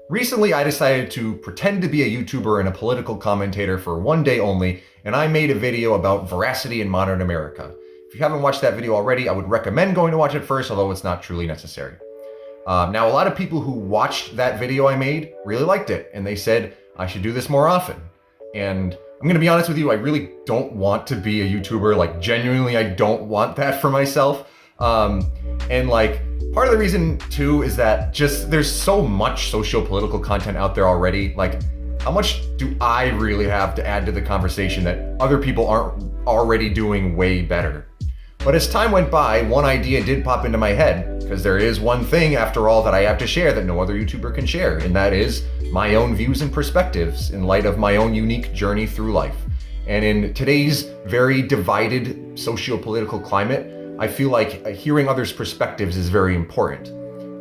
Recently, I decided to pretend to be a YouTuber and a political commentator for one day only, and I made a video about veracity in modern America. If you haven't watched that video already, I would recommend going to watch it first, although it's not truly necessary. Now, a lot of people who watched that video I made really liked it, and they said I should do this more often. And I'm gonna be honest with you, I really don't want to be a YouTuber. Like, genuinely, I don't want that for myself. Part of the reason too is that just there's so much socio-political content out there already. Like, how much do I really have to add to the conversation that other people aren't already doing way better? But as time went by, one idea did pop into my head, because there is one thing, after all, that I have to share that no other YouTuber can share, and that is my own views and perspectives in light of my own unique journey through life. And in today's very divided socio-political climate, I feel like hearing others' perspectives is very important.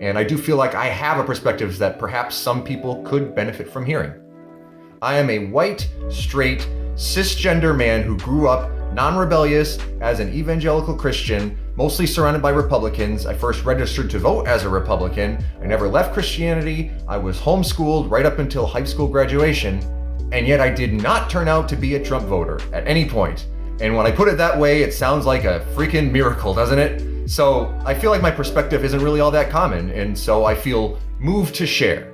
And I do feel like I have a perspective that perhaps some people could benefit from hearing. I am a white, straight, cisgender man who grew up non-rebellious as an evangelical Christian, mostly surrounded by Republicans. I first registered to vote as a Republican. I never left Christianity. I was homeschooled right up until high school graduation. And yet I did not turn out to be a Trump voter at any point. And when I put it that way, it sounds like a freaking miracle, doesn't it? So I feel like my perspective isn't really all that common, and so I feel moved to share.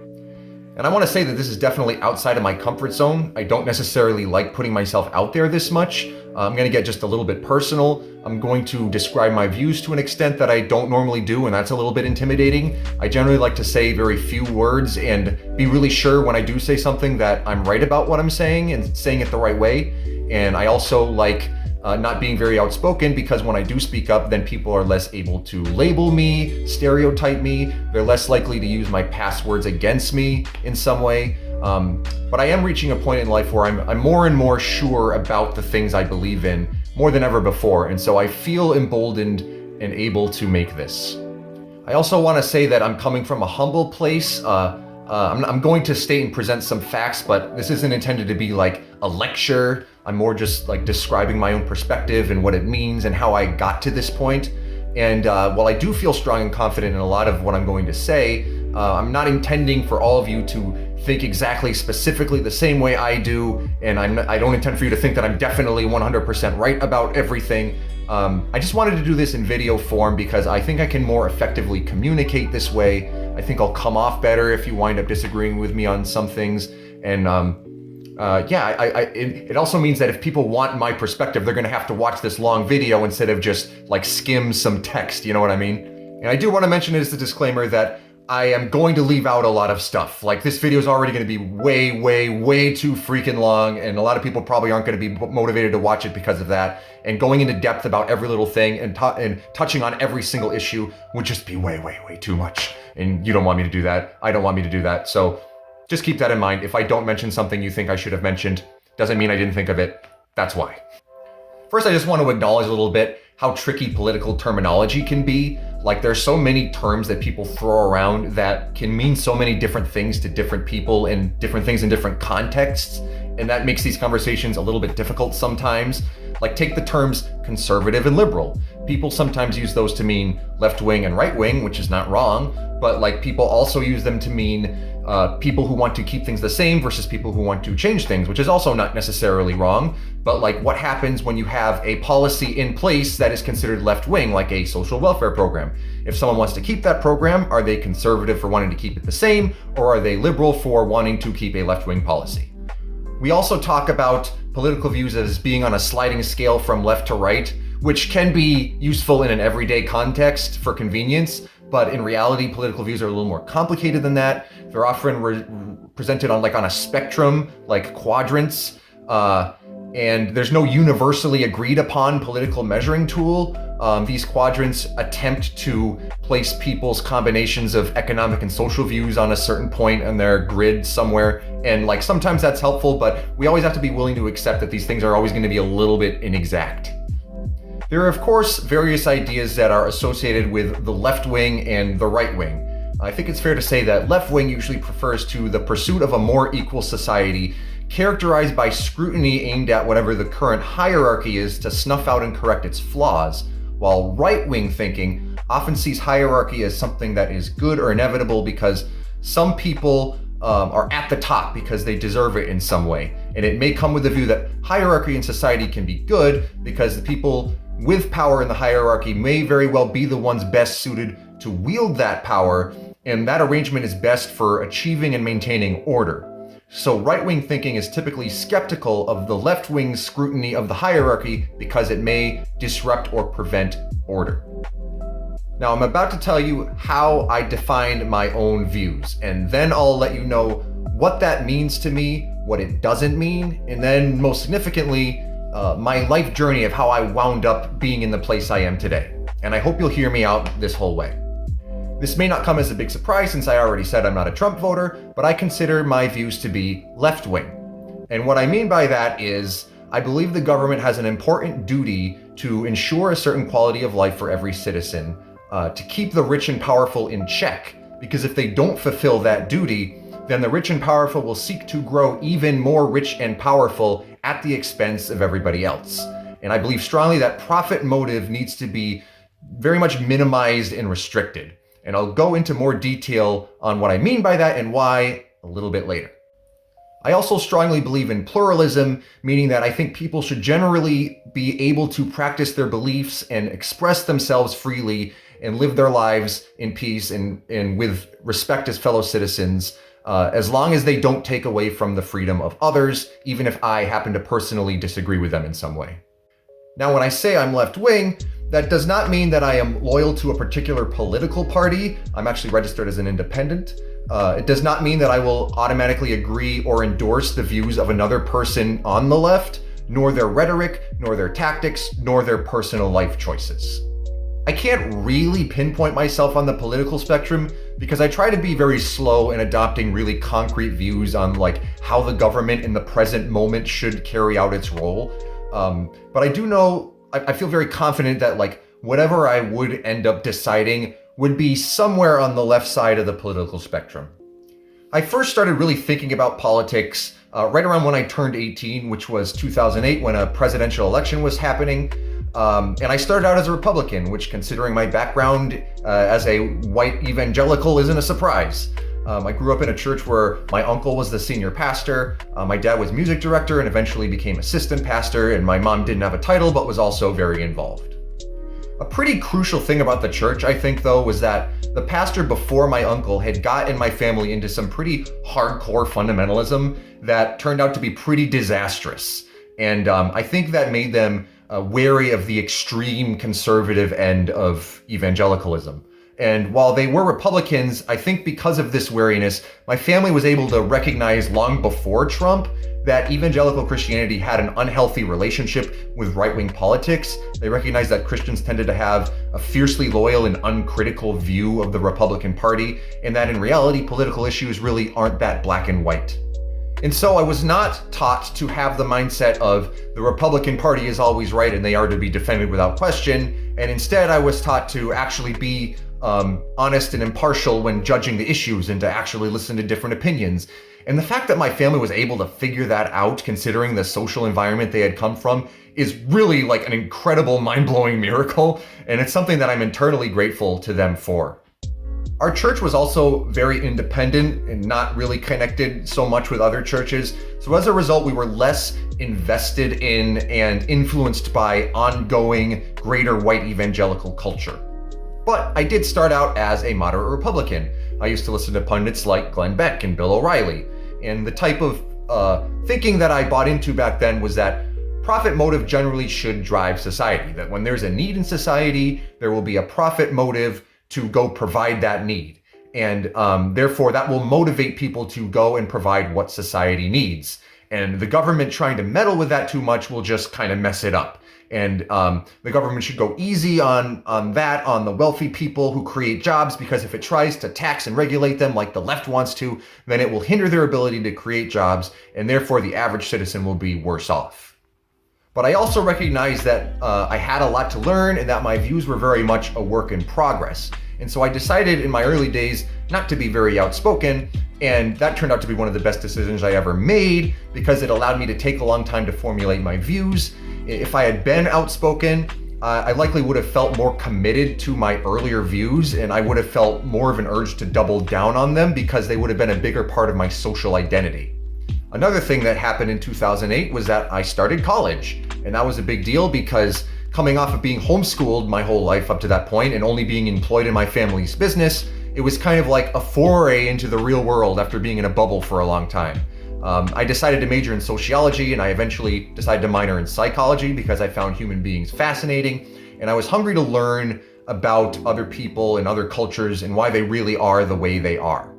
And I want to say that this is definitely outside of my comfort zone. I don't necessarily like putting myself out there this much. I'm going to get just a little bit personal. I'm going to describe my views to an extent that I don't normally do, and that's a little bit intimidating. I generally like to say very few words and be really sure when I do say something that I'm right about what I'm saying and saying it the right way. And I also like not being very outspoken, because when I do speak up, then people are less able to label me, stereotype me. They're less likely to use my past words against me in some way. But I am reaching a point in life where I'm more and more sure about the things I believe in, more than ever before. And so I feel emboldened and able to make this. I also want to say that I'm coming from a humble place. I'm going to state and present some facts, but this isn't intended to be like a lecture. I'm more just like describing my own perspective and what it means and how I got to this point. And while I do feel strong and confident in a lot of what I'm going to say, I'm not intending for all of you to think exactly specifically the same way I do. And I don't intend for you to think that I'm definitely 100% right about everything. I just wanted to do this in video form because I think I can more effectively communicate this way. I think I'll come off better if you wind up disagreeing with me on some things. And it also means that if people want my perspective, they're gonna have to watch this long video instead of just like skim some text, you know what I mean? And I do wanna mention as a disclaimer that I am going to leave out a lot of stuff. Like, this video is already gonna be way, way, way too freaking long, and a lot of people probably aren't gonna be motivated to watch it because of that. And going into depth about every little thing and touching on every single issue would just be way, way, way too much. And you don't want me to do that. I don't want me to do that. So just keep that in mind. If I don't mention something you think I should have mentioned, doesn't mean I didn't think of it. That's why. First, I just want to acknowledge a little bit how tricky political terminology can be. Like, there's so many terms that people throw around that can mean so many different things to different people and different things in different contexts. And that makes these conversations a little bit difficult sometimes. Like, take the terms conservative and liberal. People sometimes use those to mean left-wing and right-wing, which is not wrong, but like, people also use them to mean people who want to keep things the same versus people who want to change things, which is also not necessarily wrong. But like, what happens when you have a policy in place that is considered left-wing, like a social welfare program? If someone wants to keep that program, are they conservative for wanting to keep it the same, or are they liberal for wanting to keep a left-wing policy? We also talk about political views as being on a sliding scale from left to right, which can be useful in an everyday context for convenience, but in reality, political views are a little more complicated than that. They're often presented on a spectrum, like quadrants, and there's no universally agreed upon political measuring tool. These quadrants attempt to place people's combinations of economic and social views on a certain point in their grid somewhere. And like, sometimes that's helpful, but we always have to be willing to accept that these things are always going to be a little bit inexact. There are, of course, various ideas that are associated with the left wing and the right wing. I think it's fair to say that left wing usually refers to the pursuit of a more equal society, characterized by scrutiny aimed at whatever the current hierarchy is to snuff out and correct its flaws, while right-wing thinking often sees hierarchy as something that is good or inevitable because some people are at the top because they deserve it in some way. And it may come with the view that hierarchy in society can be good because the people with power in the hierarchy may very well be the ones best suited to wield that power, and that arrangement is best for achieving and maintaining order. So right-wing thinking is typically skeptical of the left-wing scrutiny of the hierarchy because it may disrupt or prevent order. Now, I'm about to tell you how I define my own views, and then I'll let you know what that means to me, what it doesn't mean, and then most significantly, my life journey of how I wound up being in the place I am today. And I hope you'll hear me out this whole way. This may not come as a big surprise since I already said I'm not a Trump voter, but I consider my views to be left-wing. And what I mean by that is, I believe the government has an important duty to ensure a certain quality of life for every citizen, to keep the rich and powerful in check, because if they don't fulfill that duty, then the rich and powerful will seek to grow even more rich and powerful at the expense of everybody else. And I believe strongly that profit motive needs to be very much minimized and restricted. And I'll go into more detail on what I mean by that and why a little bit later. I also strongly believe in pluralism, meaning that I think people should generally be able to practice their beliefs and express themselves freely and live their lives in peace and with respect as fellow citizens, as long as they don't take away from the freedom of others, even if I happen to personally disagree with them in some way. Now, when I say I'm left-wing, that does not mean that I am loyal to a particular political party. I'm actually registered as an independent. It does not mean that I will automatically agree or endorse the views of another person on the left, nor their rhetoric, nor their tactics, nor their personal life choices. I can't really pinpoint myself on the political spectrum because I try to be very slow in adopting really concrete views on like how the government in the present moment should carry out its role. But I do know, I feel very confident that like whatever I would end up deciding would be somewhere on the left side of the political spectrum. I first started really thinking about politics right around when I turned 18, which was 2008 when a presidential election was happening. And I started out as a Republican, which considering my background as a white evangelical isn't a surprise. I grew up in a church where my uncle was the senior pastor, my dad was music director and eventually became assistant pastor, and my mom didn't have a title but was also very involved. A pretty crucial thing about the church, I think, though, was that the pastor before my uncle had gotten my family into some pretty hardcore fundamentalism that turned out to be pretty disastrous. And I think that made them wary of the extreme conservative end of evangelicalism. And while they were Republicans, I think because of this wariness, my family was able to recognize long before Trump that evangelical Christianity had an unhealthy relationship with right-wing politics. They recognized that Christians tended to have a fiercely loyal and uncritical view of the Republican Party, and that in reality, political issues really aren't that black and white. And so I was not taught to have the mindset of the Republican Party is always right and they are to be defended without question. And instead I was taught to actually be honest and impartial when judging the issues and to actually listen to different opinions. And the fact that my family was able to figure that out, considering the social environment they had come from, is really like an incredible, mind-blowing miracle. And it's something that I'm internally grateful to them for. Our church was also very independent and not really connected so much with other churches. So as a result, we were less invested in and influenced by ongoing greater white evangelical culture. But I did start out as a moderate Republican. I used to listen to pundits like Glenn Beck and Bill O'Reilly. And the type of thinking that I bought into back then was that profit motive generally should drive society. That when there's a need in society, there will be a profit motive to go provide that need. And therefore that will motivate people to go and provide what society needs. And the government trying to meddle with that too much will just kind of mess it up. And the government should go easy on the wealthy people who create jobs, because if it tries to tax and regulate them like the left wants to, then it will hinder their ability to create jobs, and therefore the average citizen will be worse off. But I also recognize that I had a lot to learn and that my views were very much a work in progress. And so I decided in my early days not to be very outspoken, and that turned out to be one of the best decisions I ever made because it allowed me to take a long time to formulate my views. If I had been outspoken, I likely would have felt more committed to my earlier views, and I would have felt more of an urge to double down on them because they would have been a bigger part of my social identity. Another thing that happened in 2008 was that I started college, and that was a big deal because coming off of being homeschooled my whole life up to that point and only being employed in my family's business, it was kind of like a foray into the real world after being in a bubble for a long time. I decided to major in sociology, and I eventually decided to minor in psychology because I found human beings fascinating, and I was hungry to learn about other people and other cultures and why they really are the way they are.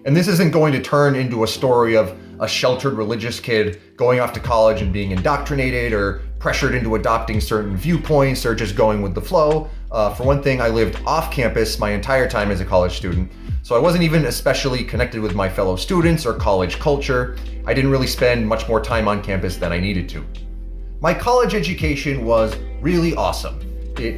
And this isn't going to turn into a story of a sheltered religious kid going off to college and being indoctrinated or pressured into adopting certain viewpoints or just going with the flow. For one thing, I lived off campus my entire time as a college student, so I wasn't even especially connected with my fellow students or college culture. I didn't really spend much more time on campus than I needed to. My college education was really awesome.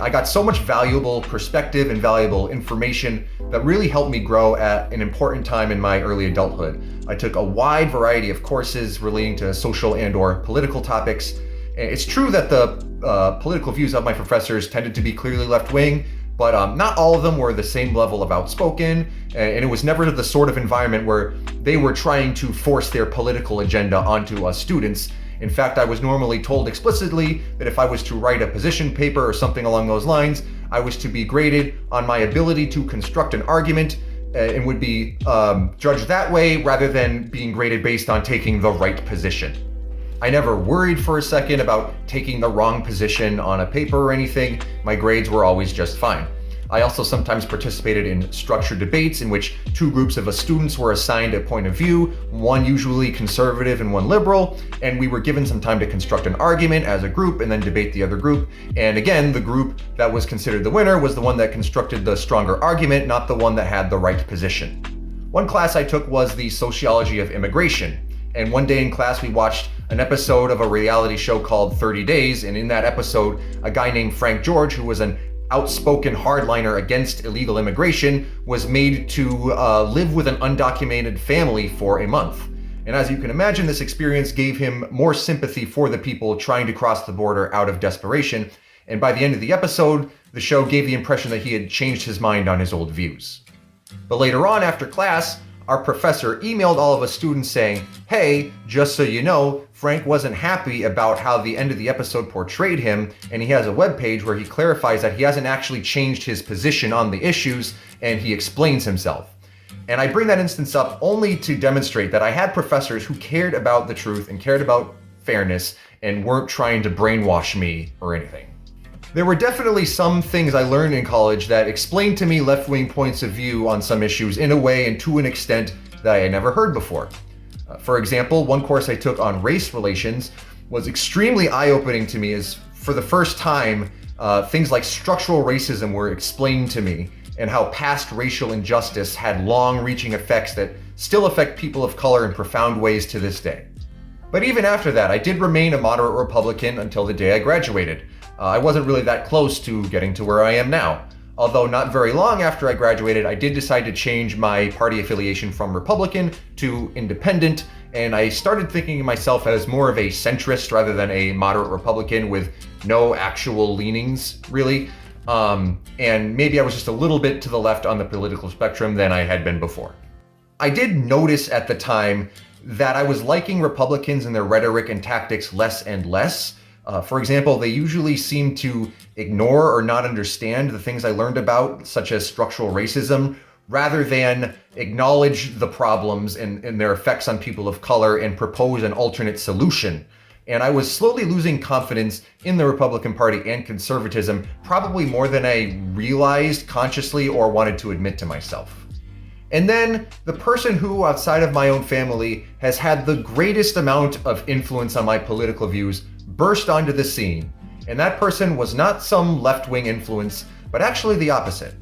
I got so much valuable perspective and valuable information that really helped me grow at an important time in my early adulthood. I took a wide variety of courses relating to social and/or political topics. It's true that the political views of my professors tended to be clearly left-wing, but not all of them were the same level of outspoken, and it was never the sort of environment where they were trying to force their political agenda onto us students. In fact, I was normally told explicitly that if I was to write a position paper or something along those lines, I was to be graded on my ability to construct an argument and would be judged that way rather than being graded based on taking the right position. I never worried for a second about taking the wrong position on a paper or anything. My grades were always just fine. I also sometimes participated in structured debates in which two groups of us students were assigned a point of view, one usually conservative and one liberal, and we were given some time to construct an argument as a group and then debate the other group. And again, the group that was considered the winner was the one that constructed the stronger argument, not the one that had the right position. One class I took was the sociology of immigration. And one day in class, we watched an episode of a reality show called 30 Days. And in that episode, a guy named Frank George, who was an outspoken hardliner against illegal immigration, was made to live with an undocumented family for a month. And as you can imagine, this experience gave him more sympathy for the people trying to cross the border out of desperation. And by the end of the episode, the show gave the impression that he had changed his mind on his old views. But later on, after class, our professor emailed all of us students saying, "Hey, just so you know, Frank wasn't happy about how the end of the episode portrayed him, and he has a webpage where he clarifies that he hasn't actually changed his position on the issues, and he explains himself." And I bring that instance up only to demonstrate that I had professors who cared about the truth and cared about fairness and weren't trying to brainwash me or anything. There were definitely some things I learned in college that explained to me left-wing points of view on some issues in a way and to an extent that I had never heard before. For example, one course I took on race relations was extremely eye-opening to me, as for the first time, things like structural racism were explained to me, and how past racial injustice had long-reaching effects that still affect people of color in profound ways to this day. But even after that, I did remain a moderate Republican until the day I graduated. I wasn't really that close to getting to where I am now. Although not very long after I graduated, I did decide to change my party affiliation from Republican to Independent, and I started thinking of myself as more of a centrist rather than a moderate Republican with no actual leanings, really. And maybe I was just a little bit to the left on the political spectrum than I had been before. I did notice at the time that I was liking Republicans and their rhetoric and tactics less and less. For example, they usually seem to ignore or not understand the things I learned about, such as structural racism, rather than acknowledge the problems and their effects on people of color and propose an alternate solution. And I was slowly losing confidence in the Republican Party and conservatism, probably more than I realized consciously or wanted to admit to myself. And then the person who, outside of my own family, has had the greatest amount of influence on my political views burst onto the scene, and that person was not some left-wing influence, but actually the opposite.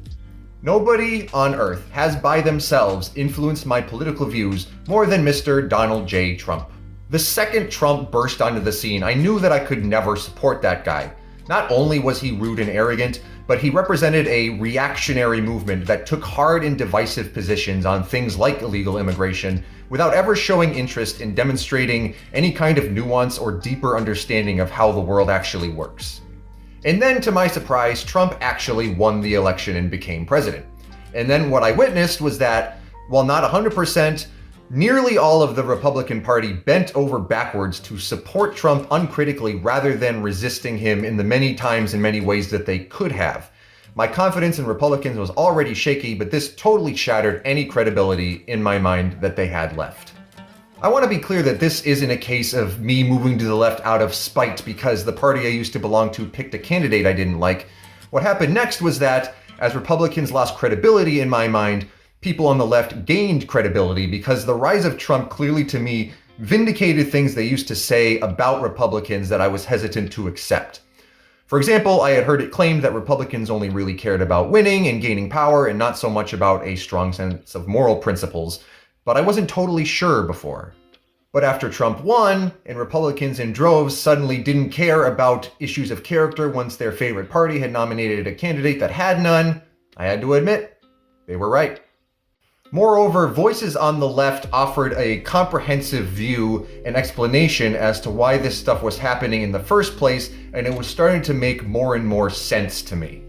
Nobody on earth has by themselves influenced my political views more than Mr. Donald J. Trump. The second Trump burst onto the scene, I knew that I could never support that guy. Not only was he rude and arrogant, but he represented a reactionary movement that took hard and divisive positions on things like illegal immigration without ever showing interest in demonstrating any kind of nuance or deeper understanding of how the world actually works. And then, to my surprise, Trump actually won the election and became president. And then what I witnessed was that, while not 100%, nearly all of the Republican Party bent over backwards to support Trump uncritically rather than resisting him in the many times and many ways that they could have. My confidence in Republicans was already shaky, but this totally shattered any credibility in my mind that they had left. I want to be clear that this isn't a case of me moving to the left out of spite because the party I used to belong to picked a candidate I didn't like. What happened next was that, as Republicans lost credibility in my mind, people on the left gained credibility because the rise of Trump clearly, to me, vindicated things they used to say about Republicans that I was hesitant to accept. For example, I had heard it claimed that Republicans only really cared about winning and gaining power and not so much about a strong sense of moral principles, but I wasn't totally sure before. But after Trump won, and Republicans in droves suddenly didn't care about issues of character once their favorite party had nominated a candidate that had none, I had to admit, they were right. Moreover, voices on the left offered a comprehensive view and explanation as to why this stuff was happening in the first place, and it was starting to make more and more sense to me.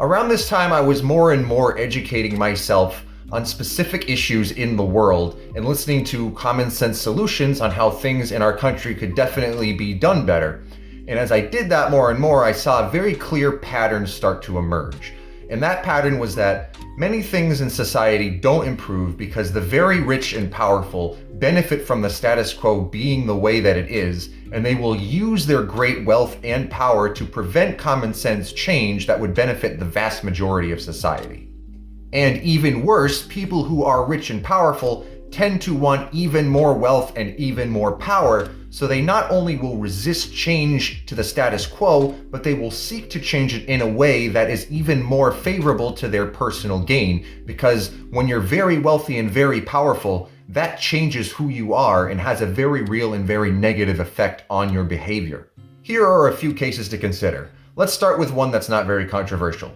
Around this time, I was more and more educating myself on specific issues in the world and listening to common sense solutions on how things in our country could definitely be done better. And as I did that more and more, I saw very clear patterns start to emerge. And that pattern was that many things in society don't improve because the very rich and powerful benefit from the status quo being the way that it is, and they will use their great wealth and power to prevent common sense change that would benefit the vast majority of society. And even worse, people who are rich and powerful tend to want even more wealth and even more power, so they not only will resist change to the status quo, but they will seek to change it in a way that is even more favorable to their personal gain, because when you're very wealthy and very powerful, that changes who you are and has a very real and very negative effect on your behavior. Here are a few cases to consider. Let's start with one that's not very controversial.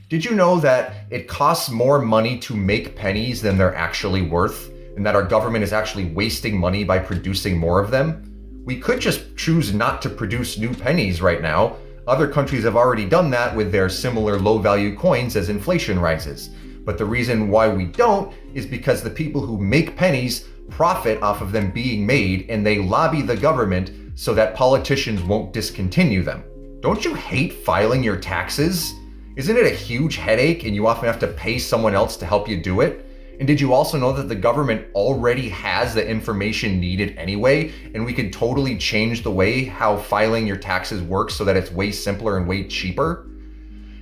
Did you know that it costs more money to make pennies than they're actually worth, and that our government is actually wasting money by producing more of them? We could just choose not to produce new pennies right now. Other countries have already done that with their similar low-value coins as inflation rises. But the reason why we don't is because the people who make pennies profit off of them being made, and they lobby the government so that politicians won't discontinue them. Don't you hate filing your taxes? Isn't it a huge headache and you often have to pay someone else to help you do it? And did you also know that the government already has the information needed anyway, and we could totally change the way how filing your taxes works so that it's way simpler and way cheaper?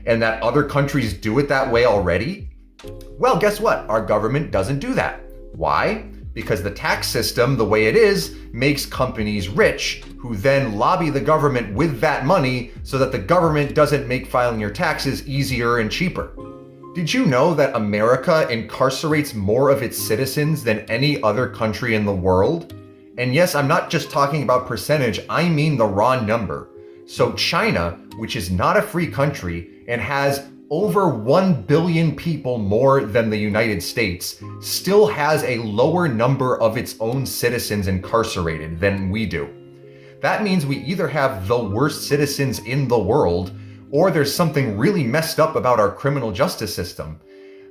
And that other countries do it that way already? Well, guess what? Our government doesn't do that. Why? Because the tax system, the way it is, makes companies rich, who then lobby the government with that money so that the government doesn't make filing your taxes easier and cheaper. Did you know that America incarcerates more of its citizens than any other country in the world? And yes, I'm not just talking about percentage, I mean the raw number. So China, which is not a free country and has over 1 billion people more than the United States, still has a lower number of its own citizens incarcerated than we do. That means we either have the worst citizens in the world, or there's something really messed up about our criminal justice system.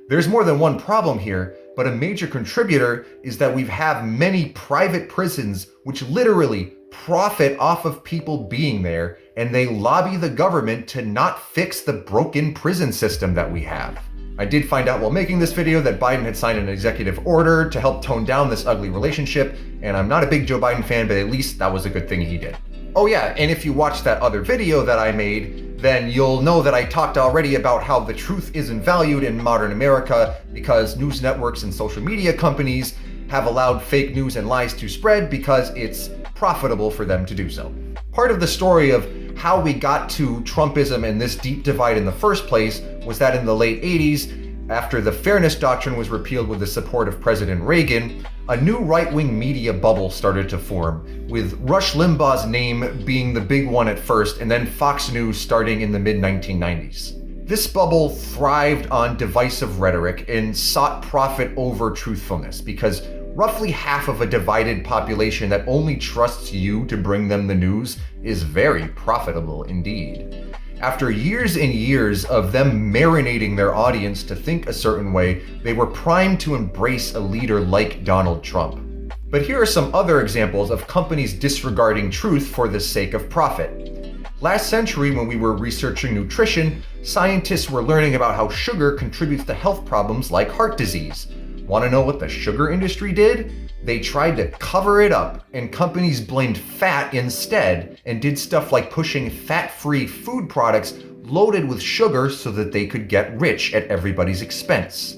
There's more than one problem here, but a major contributor is that we have many private prisons which literally profit off of people being there, and they lobby the government to not fix the broken prison system that we have. I did find out while making this video that Biden had signed an executive order to help tone down this ugly relationship, and I'm not a big Joe Biden fan, but at least that was a good thing he did. Oh yeah, and if you watched that other video that I made, then you'll know that I talked already about how the truth isn't valued in modern America because news networks and social media companies have allowed fake news and lies to spread because it's profitable for them to do so. Part of the story of how we got to Trumpism and this deep divide in the first place was that in the late 80s, after the Fairness Doctrine was repealed with the support of President Reagan, a new right-wing media bubble started to form, with Rush Limbaugh's name being the big one at first, and then Fox News starting in the mid-1990s. This bubble thrived on divisive rhetoric and sought profit over truthfulness, because roughly half of a divided population that only trusts you to bring them the news is very profitable indeed. After years and years of them marinating their audience to think a certain way, they were primed to embrace a leader like Donald Trump. But here are some other examples of companies disregarding truth for the sake of profit. Last century, when we were researching nutrition, scientists were learning about how sugar contributes to health problems like heart disease. Want to know what the sugar industry did? They tried to cover it up, and companies blamed fat instead and did stuff like pushing fat-free food products loaded with sugar so that they could get rich at everybody's expense.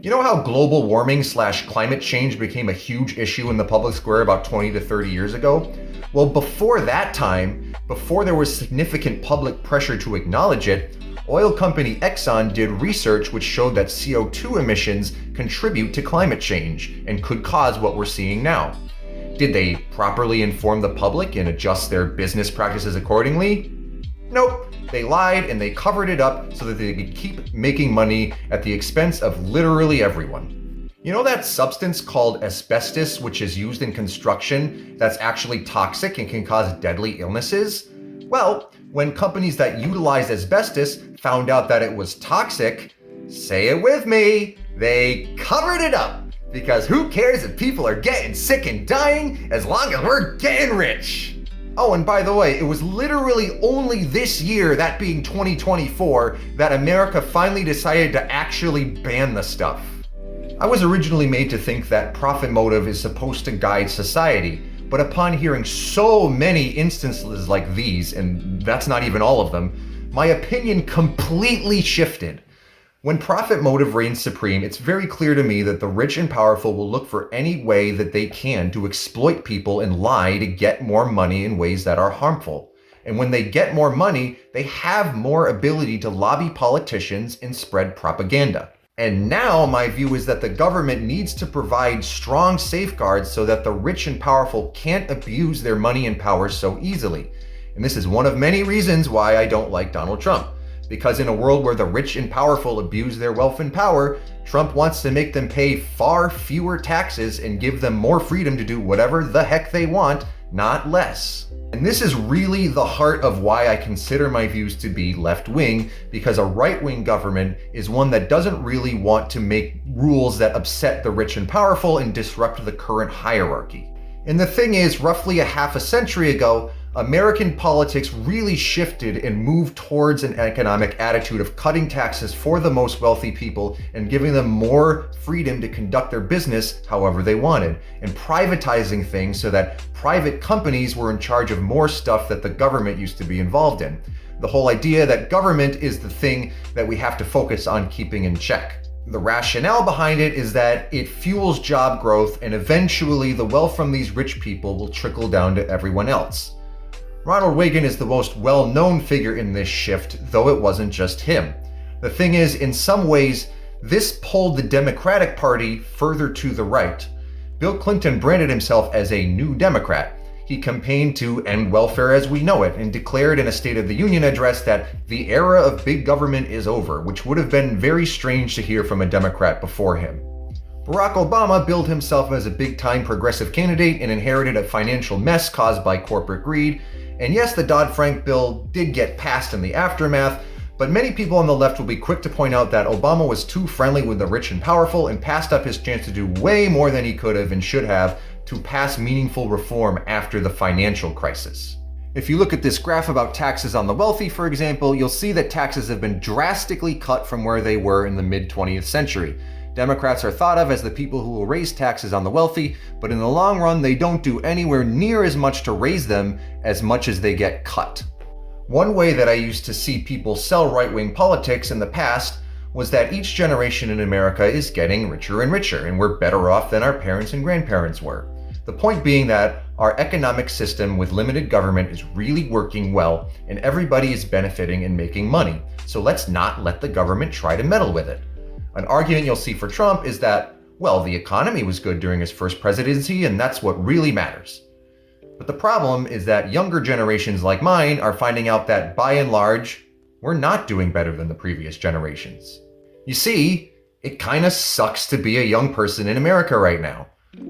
You know how global warming / climate change became a huge issue in the public square about 20 to 30 years ago? Well, before that time, before there was significant public pressure to acknowledge it, oil company Exxon did research which showed that CO2 emissions contribute to climate change and could cause what we're seeing now. Did they properly inform the public and adjust their business practices accordingly? Nope. They lied and they covered it up so that they could keep making money at the expense of literally everyone. You know that substance called asbestos, which is used in construction, that's actually toxic and can cause deadly illnesses? Well, when companies that utilize asbestos found out that it was toxic, say it with me, they covered it up. Because who cares if people are getting sick and dying as long as we're getting rich? Oh, and by the way, it was literally only this year, that being 2024, that America finally decided to actually ban the stuff. I was originally made to think that profit motive is supposed to guide society, but upon hearing so many instances like these, and that's not even all of them, my opinion completely shifted. When profit motive reigns supreme, it's very clear to me that the rich and powerful will look for any way that they can to exploit people and lie to get more money in ways that are harmful. And when they get more money, they have more ability to lobby politicians and spread propaganda. And now my view is that the government needs to provide strong safeguards so that the rich and powerful can't abuse their money and power so easily. And this is one of many reasons why I don't like Donald Trump. Because in a world where the rich and powerful abuse their wealth and power, Trump wants to make them pay far fewer taxes and give them more freedom to do whatever the heck they want, not less. And this is really the heart of why I consider my views to be left-wing, because a right-wing government is one that doesn't really want to make rules that upset the rich and powerful and disrupt the current hierarchy. And the thing is, roughly a half a century ago, American politics really shifted and moved towards an economic attitude of cutting taxes for the most wealthy people and giving them more freedom to conduct their business however they wanted, and privatizing things so that private companies were in charge of more stuff that the government used to be involved in. The whole idea that government is the thing that we have to focus on keeping in check. The rationale behind it is that it fuels job growth, and eventually the wealth from these rich people will trickle down to everyone else. Ronald Reagan is the most well-known figure in this shift, though it wasn't just him. The thing is, in some ways, this pulled the Democratic Party further to the right. Bill Clinton branded himself as a new Democrat. He campaigned to end welfare as we know it and declared in a State of the Union address that the era of big government is over, which would have been very strange to hear from a Democrat before him. Barack Obama billed himself as a big-time progressive candidate and inherited a financial mess caused by corporate greed. And yes, the Dodd-Frank bill did get passed in the aftermath, but many people on the left will be quick to point out that Obama was too friendly with the rich and powerful and passed up his chance to do way more than he could have and should have to pass meaningful reform after the financial crisis. If you look at this graph about taxes on the wealthy, for example, you'll see that taxes have been drastically cut from where they were in the mid-20th century. Democrats are thought of as the people who will raise taxes on the wealthy, but in the long run, they don't do anywhere near as much to raise them as much as they get cut. One way that I used to see people sell right-wing politics in the past was that each generation in America is getting richer and richer, and we're better off than our parents and grandparents were. The point being that our economic system with limited government is really working well, and everybody is benefiting and making money. So let's not let the government try to meddle with it. An argument you'll see for Trump is that, well, the economy was good during his first presidency, and that's what really matters. But the problem is that younger generations like mine are finding out that, by and large, we're not doing better than the previous generations. You see, it kind of sucks to be a young person in America right now.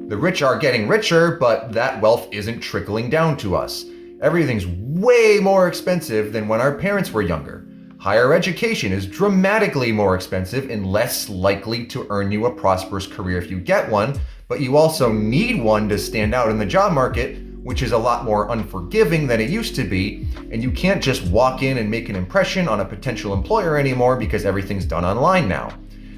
The rich are getting richer, but that wealth isn't trickling down to us. Everything's way more expensive than when our parents were younger. Higher education is dramatically more expensive and less likely to earn you a prosperous career if you get one, but you also need one to stand out in the job market, which is a lot more unforgiving than it used to be, and you can't just walk in and make an impression on a potential employer anymore because everything's done online now.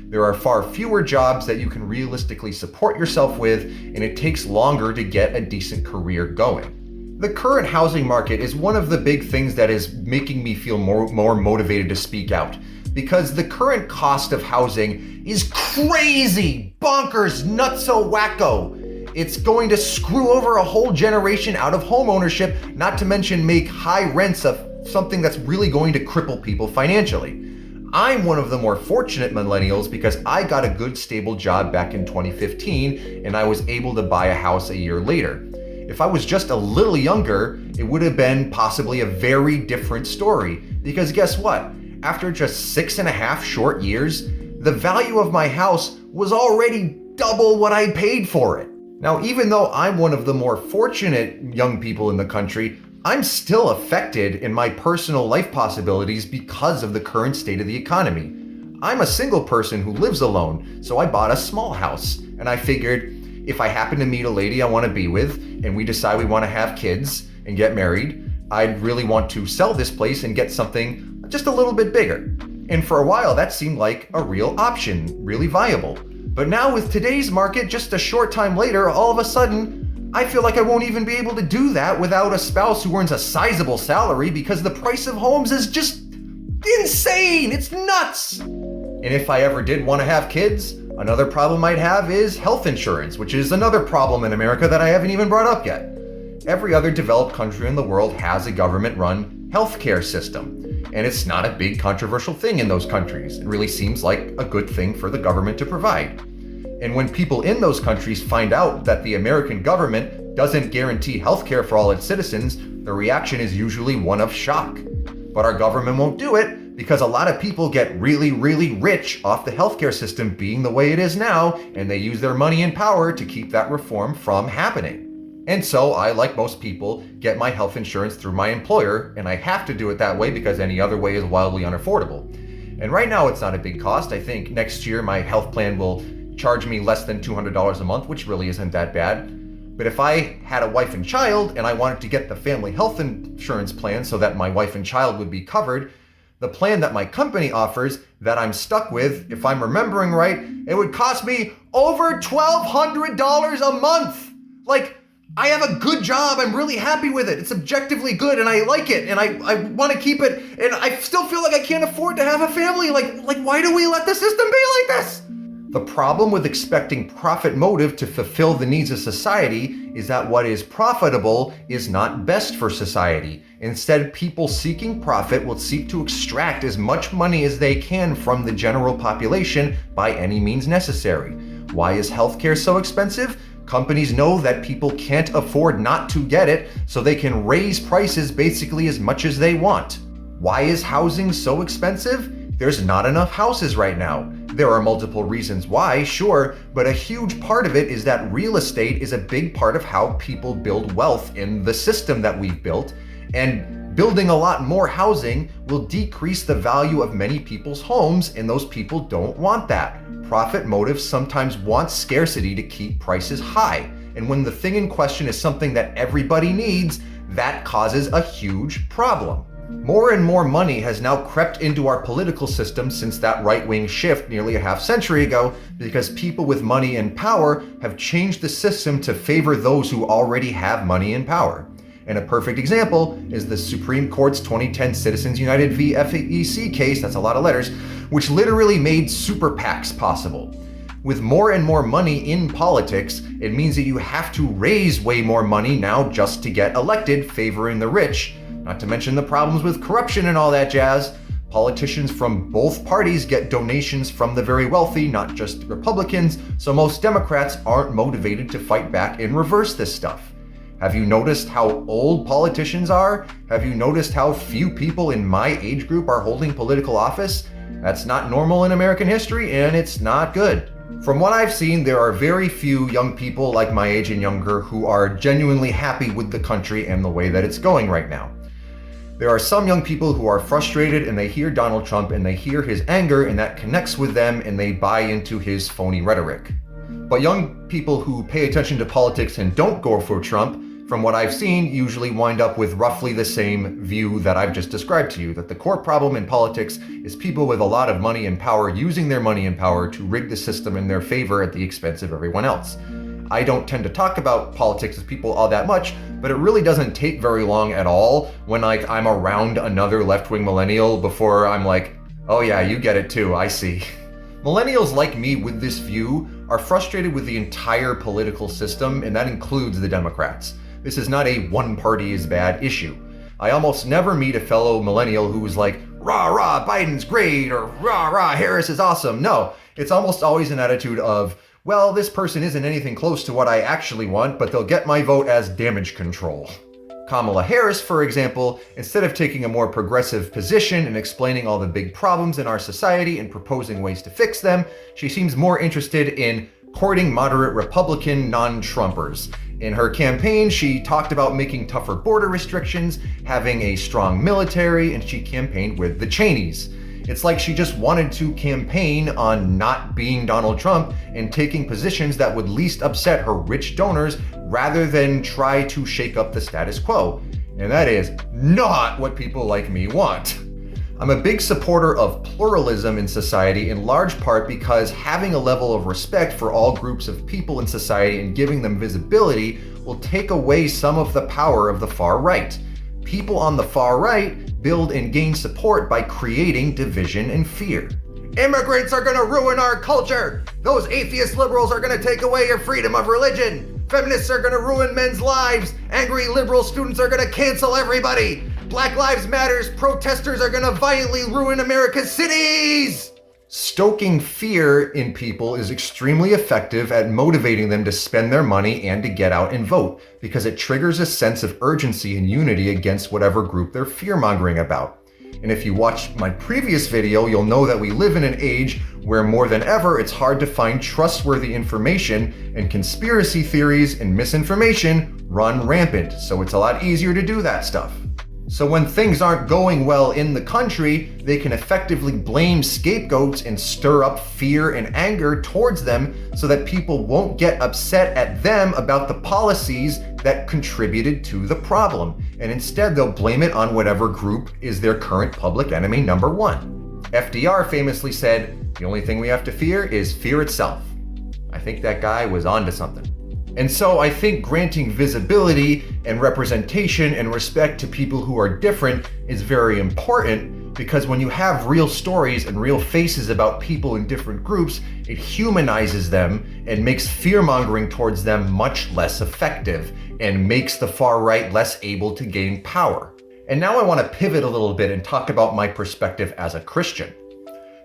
There are far fewer jobs that you can realistically support yourself with, and it takes longer to get a decent career going. The current housing market is one of the big things that is making me feel more motivated to speak out, because the current cost of housing is crazy, bonkers, nutso wacko. It's going to screw over a whole generation out of home ownership, not to mention make high rents of something that's really going to cripple people financially. I'm one of the more fortunate millennials because I got a good stable job back in 2015 and I was able to buy a house a year later. If I was just a little younger, it would have been possibly a very different story, because guess what? After just 6.5 short years, the value of my house was already double what I paid for it. Now, even though I'm one of the more fortunate young people in the country, I'm still affected in my personal life possibilities because of the current state of the economy. I'm a single person who lives alone, so I bought a small house, and I figured if I happen to meet a lady I want to be with, and we decide we want to have kids and get married, I'd really want to sell this place and get something just a little bit bigger. And for a while, that seemed like a real option, really viable. But now with today's market, just a short time later, all of a sudden, I feel like I won't even be able to do that without a spouse who earns a sizable salary, because the price of homes is just insane. It's nuts. And if I ever did want to have kids, another problem I'd have is health insurance, which is another problem in America that I haven't even brought up yet. Every other developed country in the world has a government-run healthcare system. And it's not a big controversial thing in those countries. It really seems like a good thing for the government to provide. And when people in those countries find out that the American government doesn't guarantee healthcare for all its citizens, the reaction is usually one of shock. But our government won't do it because a lot of people get really, really rich off the healthcare system being the way it is now, and they use their money and power to keep that reform from happening. And so I, like most people, get my health insurance through my employer, and I have to do it that way because any other way is wildly unaffordable. And right now it's not a big cost. I think next year my health plan will charge me less than $200 a month, which really isn't that bad. But if I had a wife and child and I wanted to get the family health insurance plan so that my wife and child would be covered, the plan that my company offers that I'm stuck with, if I'm remembering right, it would cost me over $1,200 a month. Like, I have a good job. I'm really happy with it. It's objectively good and I like it and I want to keep it, and I still feel like I can't afford to have a family. Like why do we let the system be like this? The problem with expecting profit motive to fulfill the needs of society is that what is profitable is not best for society. Instead, people seeking profit will seek to extract as much money as they can from the general population by any means necessary. Why is healthcare so expensive? Companies know that people can't afford not to get it, so they can raise prices basically as much as they want. Why is housing so expensive? There's not enough houses right now. There are multiple reasons why, sure, but a huge part of it is that real estate is a big part of how people build wealth in the system that we've built, and building a lot more housing will decrease the value of many people's homes, and those people don't want that. Profit motives sometimes want scarcity to keep prices high, and when the thing in question is something that everybody needs, that causes a huge problem. More and more money has now crept into our political system since that right-wing shift nearly a half century ago, because people with money and power have changed the system to favor those who already have money and power. And a perfect example is the Supreme Court's 2010 Citizens United v. FEC case, that's a lot of letters, which literally made super PACs possible. With more and more money in politics, it means that you have to raise way more money now just to get elected, favoring the rich, not to mention the problems with corruption and all that jazz. Politicians from both parties get donations from the very wealthy, not just Republicans, so most Democrats aren't motivated to fight back and reverse this stuff. Have you noticed how old politicians are? Have you noticed how few people in my age group are holding political office? That's not normal in American history, and it's not good. From what I've seen, there are very few young people like my age and younger who are genuinely happy with the country and the way that it's going right now. There are some young people who are frustrated and they hear Donald Trump and they hear his anger and that connects with them and they buy into his phony rhetoric. But young people who pay attention to politics and don't go for Trump, from what I've seen, usually wind up with roughly the same view that I've just described to you, that the core problem in politics is people with a lot of money and power using their money and power to rig the system in their favor at the expense of everyone else. I don't tend to talk about politics with people all that much, but it really doesn't take very long at all when I'm around another left-wing millennial before I'm like, oh yeah, you get it too, I see. Millennials like me with this view are frustrated with the entire political system, and that includes the Democrats. This is not a one party is bad issue. I almost never meet a fellow millennial who is like, rah rah, Biden's great, or rah rah, Harris is awesome. No, it's almost always an attitude of, well, this person isn't anything close to what I actually want, but they'll get my vote as damage control. Kamala Harris, for example, instead of taking a more progressive position and explaining all the big problems in our society and proposing ways to fix them, she seems more interested in courting moderate Republican non-Trumpers. In her campaign, she talked about making tougher border restrictions, having a strong military, and she campaigned with the Cheneys. It's like she just wanted to campaign on not being Donald Trump and taking positions that would least upset her rich donors rather than try to shake up the status quo. And that is not what people like me want. I'm a big supporter of pluralism in society in large part because having a level of respect for all groups of people in society and giving them visibility will take away some of the power of the far right. People on the far right build and gain support by creating division and fear. Immigrants are gonna ruin our culture! Those atheist liberals are gonna take away your freedom of religion! Feminists are gonna ruin men's lives! Angry liberal students are gonna cancel everybody! Black Lives Matters protesters are gonna violently ruin America's cities! Stoking fear in people is extremely effective at motivating them to spend their money and to get out and vote, because it triggers a sense of urgency and unity against whatever group they're fear-mongering about. And if you watched my previous video, you'll know that we live in an age where more than ever it's hard to find trustworthy information, and conspiracy theories and misinformation run rampant, so it's a lot easier to do that stuff. So when things aren't going well in the country, they can effectively blame scapegoats and stir up fear and anger towards them so that people won't get upset at them about the policies that contributed to the problem. And instead, they'll blame it on whatever group is their current public enemy number one. FDR famously said, "The only thing we have to fear is fear itself." I think that guy was onto something. And so I think granting visibility and representation and respect to people who are different is very important, because when you have real stories and real faces about people in different groups, it humanizes them and makes fear-mongering towards them much less effective and makes the far right less able to gain power. And now I want to pivot a little bit and talk about my perspective as a Christian.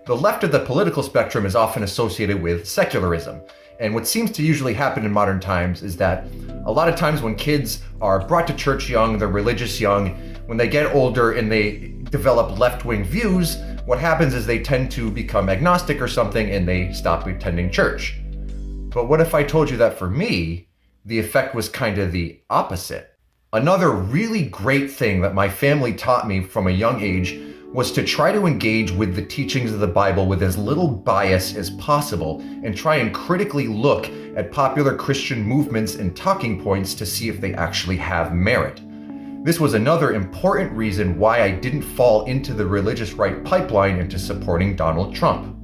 The left of the political spectrum is often associated with secularism. And what seems to usually happen in modern times is that a lot of times when kids are brought to church young, they're religious young, when they get older and they develop left-wing views, what happens is they tend to become agnostic or something and they stop attending church. But what if I told you that for me, the effect was kind of the opposite? Another really great thing that my family taught me from a young age was to try to engage with the teachings of the Bible with as little bias as possible and try and critically look at popular Christian movements and talking points to see if they actually have merit. This was another important reason why I didn't fall into the religious right pipeline into supporting Donald Trump.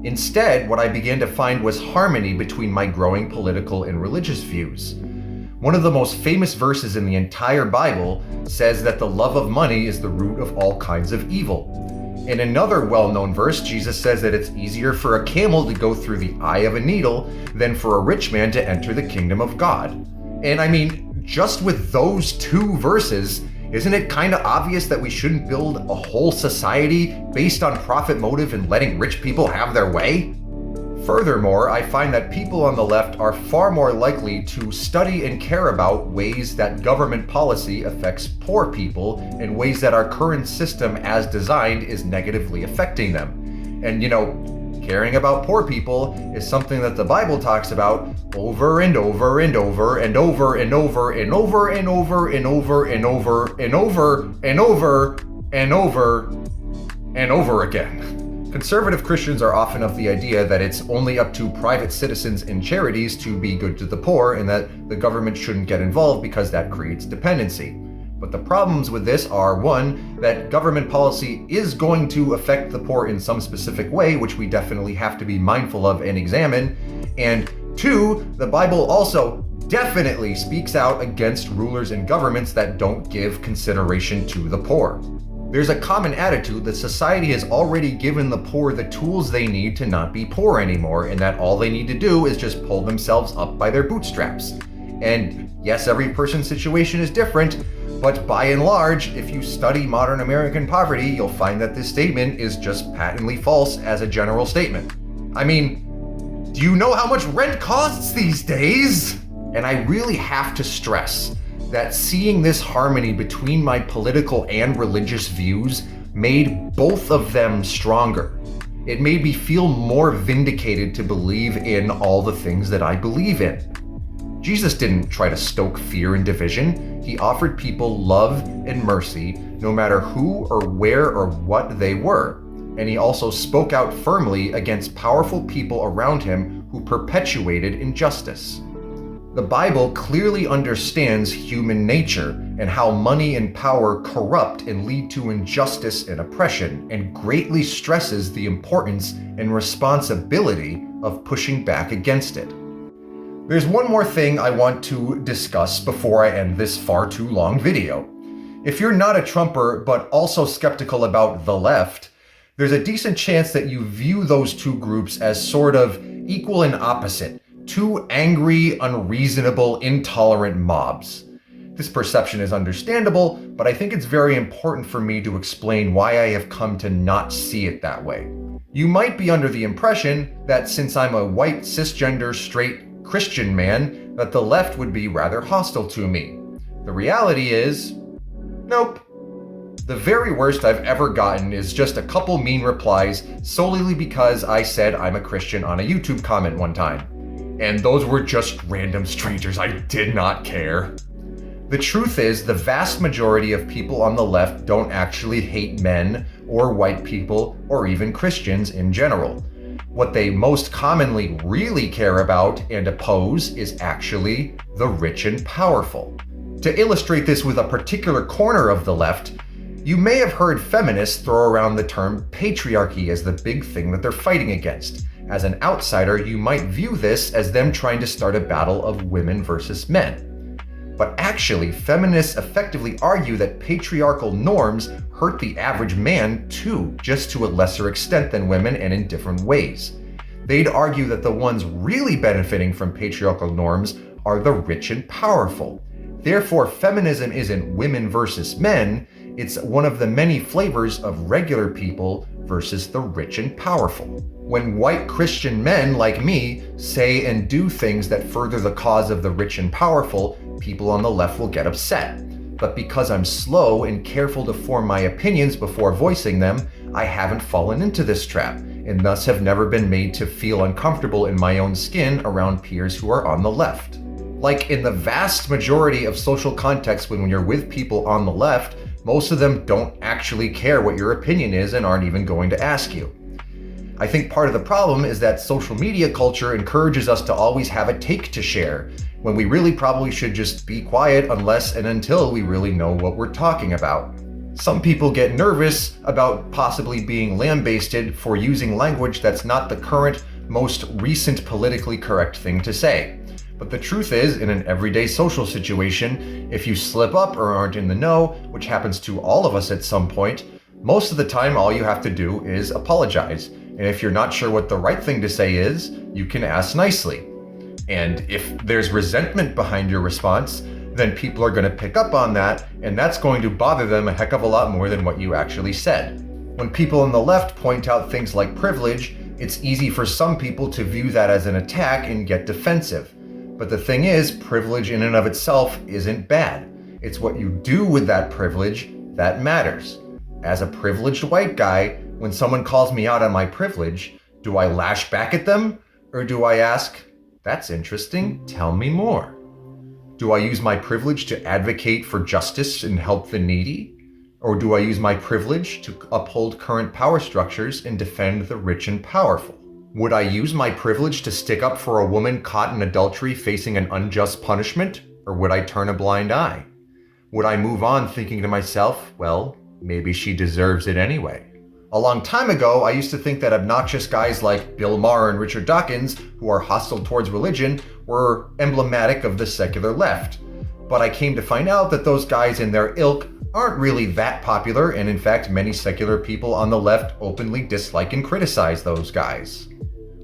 Instead, what I began to find was harmony between my growing political and religious views. One of the most famous verses in the entire Bible says that the love of money is the root of all kinds of evil. In another well-known verse, Jesus says that it's easier for a camel to go through the eye of a needle than for a rich man to enter the kingdom of God. And I mean, just with those two verses, isn't it kind of obvious that we shouldn't build a whole society based on profit motive and letting rich people have their way? Furthermore, I find that people on the left are far more likely to study and care about ways that government policy affects poor people and ways that our current system as designed is negatively affecting them. And Caring about poor people is something that the Bible talks about over and over and over and over and over and over and over and over and over and over and over and over and over again. Conservative Christians are often of the idea that it's only up to private citizens and charities to be good to the poor and that the government shouldn't get involved because that creates dependency. But the problems with this are, one, that government policy is going to affect the poor in some specific way, which we definitely have to be mindful of and examine, and two, the Bible also definitely speaks out against rulers and governments that don't give consideration to the poor. There's a common attitude that society has already given the poor the tools they need to not be poor anymore, and that all they need to do is just pull themselves up by their bootstraps. And yes, every person's situation is different, but by and large, if you study modern American poverty, you'll find that this statement is just patently false as a general statement. I mean, do you know how much rent costs these days? And I really have to stress that seeing this harmony between my political and religious views made both of them stronger. It made me feel more vindicated to believe in all the things that I believe in. Jesus didn't try to stoke fear and division. He offered people love and mercy, no matter who or where or what they were. And he also spoke out firmly against powerful people around him who perpetuated injustice. The Bible clearly understands human nature and how money and power corrupt and lead to injustice and oppression, and greatly stresses the importance and responsibility of pushing back against it. There's one more thing I want to discuss before I end this far too long video. If you're not a Trumper but also skeptical about the left, there's a decent chance that you view those two groups as sort of equal and opposite, two angry, unreasonable, intolerant mobs. This perception is understandable, but I think it's very important for me to explain why I have come to not see it that way. You might be under the impression that since I'm a white, cisgender, straight Christian man, that the left would be rather hostile to me. The reality is, nope. The very worst I've ever gotten is just a couple mean replies solely because I said I'm a Christian on a YouTube comment one time. And those were just random strangers. I did not care. The truth is, the vast majority of people on the left don't actually hate men or white people or even Christians in general. What they most commonly really care about and oppose is actually the rich and powerful. To illustrate this with a particular corner of the left, you may have heard feminists throw around the term patriarchy as the big thing that they're fighting against. As an outsider, you might view this as them trying to start a battle of women versus men. But actually, feminists effectively argue that patriarchal norms hurt the average man too, just to a lesser extent than women and in different ways. They'd argue that the ones really benefiting from patriarchal norms are the rich and powerful. Therefore, feminism isn't women versus men, it's one of the many flavors of regular people versus the rich and powerful. When white Christian men like me say and do things that further the cause of the rich and powerful, people on the left will get upset. But because I'm slow and careful to form my opinions before voicing them, I haven't fallen into this trap, and thus have never been made to feel uncomfortable in my own skin around peers who are on the left. Like in the vast majority of social contexts, when you're with people on the left, most of them don't actually care what your opinion is and aren't even going to ask you. I think part of the problem is that social media culture encourages us to always have a take to share, when we really probably should just be quiet unless and until we really know what we're talking about. Some people get nervous about possibly being lambasted for using language that's not the current, most recent politically correct thing to say. But the truth is, in an everyday social situation, if you slip up or aren't in the know, which happens to all of us at some point, most of the time all you have to do is apologize. And if you're not sure what the right thing to say is, you can ask nicely. And if there's resentment behind your response, then people are going to pick up on that, and that's going to bother them a heck of a lot more than what you actually said. When people on the left point out things like privilege, it's easy for some people to view that as an attack and get defensive. But the thing is, privilege in and of itself isn't bad. It's what you do with that privilege that matters. As a privileged white guy, when someone calls me out on my privilege, Do I lash back at them? Or do I ask, that's interesting, tell me more? Do I use my privilege to advocate for justice and help the needy? Or do I use my privilege to uphold current power structures and defend the rich and powerful? Would I use my privilege to stick up for a woman caught in adultery facing an unjust punishment? Or would I turn a blind eye? Would I move on thinking to myself, well, maybe she deserves it anyway? A long time ago, I used to think that obnoxious guys like Bill Maher and Richard Dawkins, who are hostile towards religion, were emblematic of the secular left. But I came to find out that those guys in their ilk aren't really that popular, and in fact, many secular people on the left openly dislike and criticize those guys.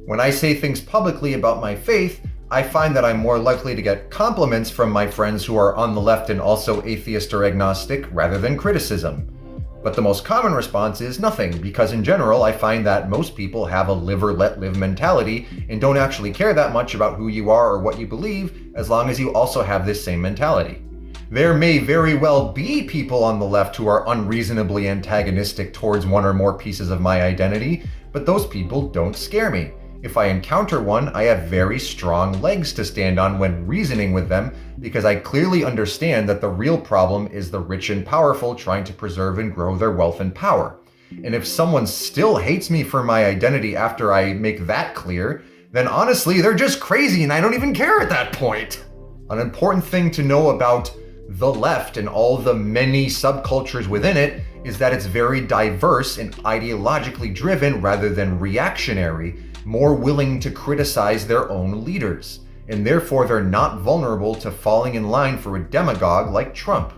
When I say things publicly about my faith, I find that I'm more likely to get compliments from my friends who are on the left and also atheist or agnostic rather than criticism. But the most common response is nothing, because in general I find that most people have a live or let live mentality and don't actually care that much about who you are or what you believe, as long as you also have this same mentality. There may very well be people on the left who are unreasonably antagonistic towards one or more pieces of my identity, but those people don't scare me. If I encounter one, I have very strong legs to stand on when reasoning with them, because I clearly understand that the real problem is the rich and powerful trying to preserve and grow their wealth and power. And if someone still hates me for my identity after I make that clear, then honestly, they're just crazy and I don't even care at that point. An important thing to know about the left and all the many subcultures within it is that it's very diverse and ideologically driven rather than reactionary, more willing to criticize their own leaders, and therefore they're not vulnerable to falling in line for a demagogue like Trump.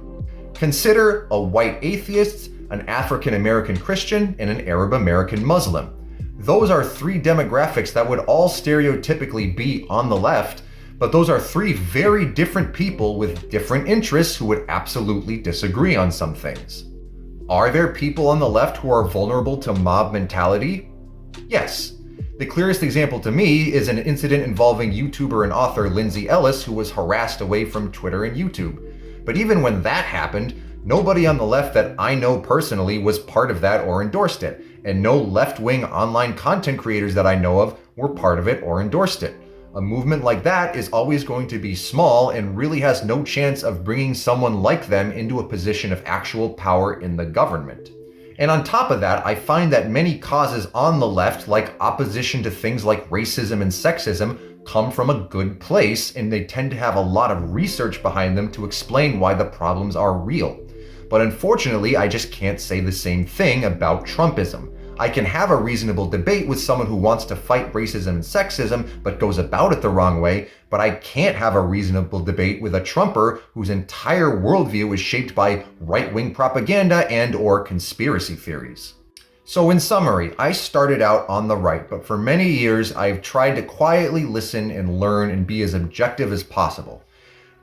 Consider a white atheist, an African American Christian, and an Arab American Muslim. Those are three demographics that would all stereotypically be on the left, but those are three very different people with different interests who would absolutely disagree on some things. Are there people on the left who are vulnerable to mob mentality? Yes. The clearest example to me is an incident involving YouTuber and author Lindsay Ellis, who was harassed away from Twitter and YouTube. But even when that happened, nobody on the left that I know personally was part of that or endorsed it, and no left-wing online content creators that I know of were part of it or endorsed it. A movement like that is always going to be small and really has no chance of bringing someone like them into a position of actual power in the government. And on top of that, I find that many causes on the left, like opposition to things like racism and sexism, come from a good place, and they tend to have a lot of research behind them to explain why the problems are real. But unfortunately, I just can't say the same thing about Trumpism. I can have a reasonable debate with someone who wants to fight racism and sexism but goes about it the wrong way, but I can't have a reasonable debate with a Trumper whose entire worldview is shaped by right-wing propaganda and or conspiracy theories. So in summary, I started out on the right, but for many years I've tried to quietly listen and learn and be as objective as possible.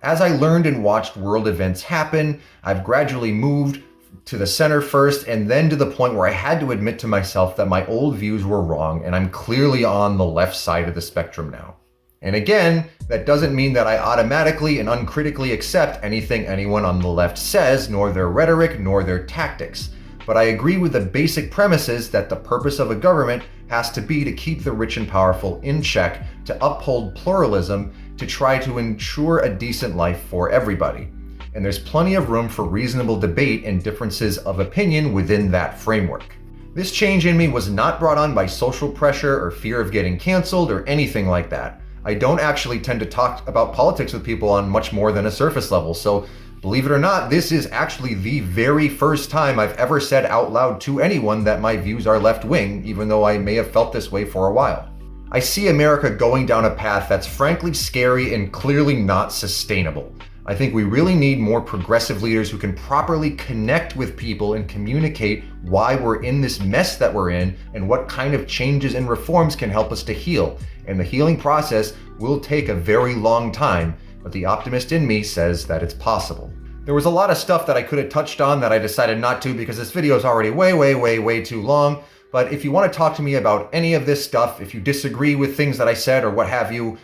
As I learned and watched world events happen, I've gradually moved to the center first, and then to the point where I had to admit to myself that my old views were wrong, and I'm clearly on the left side of the spectrum now. And again, that doesn't mean that I automatically and uncritically accept anything anyone on the left says, nor their rhetoric, nor their tactics. But I agree with the basic premises that the purpose of a government has to be to keep the rich and powerful in check, to uphold pluralism, to try to ensure a decent life for everybody. And there's plenty of room for reasonable debate and differences of opinion within that framework. This change in me was not brought on by social pressure or fear of getting canceled or anything like that. I don't actually tend to talk about politics with people on much more than a surface level, so believe it or not, this is actually the very first time I've ever said out loud to anyone that my views are left-wing, even though I may have felt this way for a while. I see America going down a path that's frankly scary and clearly not sustainable. I think we really need more progressive leaders who can properly connect with people and communicate why we're in this mess that we're in and what kind of changes and reforms can help us to heal. And the healing process will take a very long time, but the optimist in me says that it's possible. There was a lot of stuff that I could have touched on that I decided not to because this video is already way too long. But if you want to talk to me about any of this stuff, if you disagree with things that I said or what have you,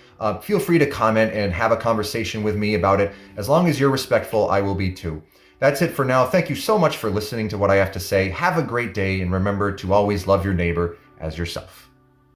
feel free to comment and have a conversation with me about it. As long as you're respectful, I will be too. That's it for now. Thank you so much for listening to what I have to say. Have a great day, and remember to always love your neighbor as yourself.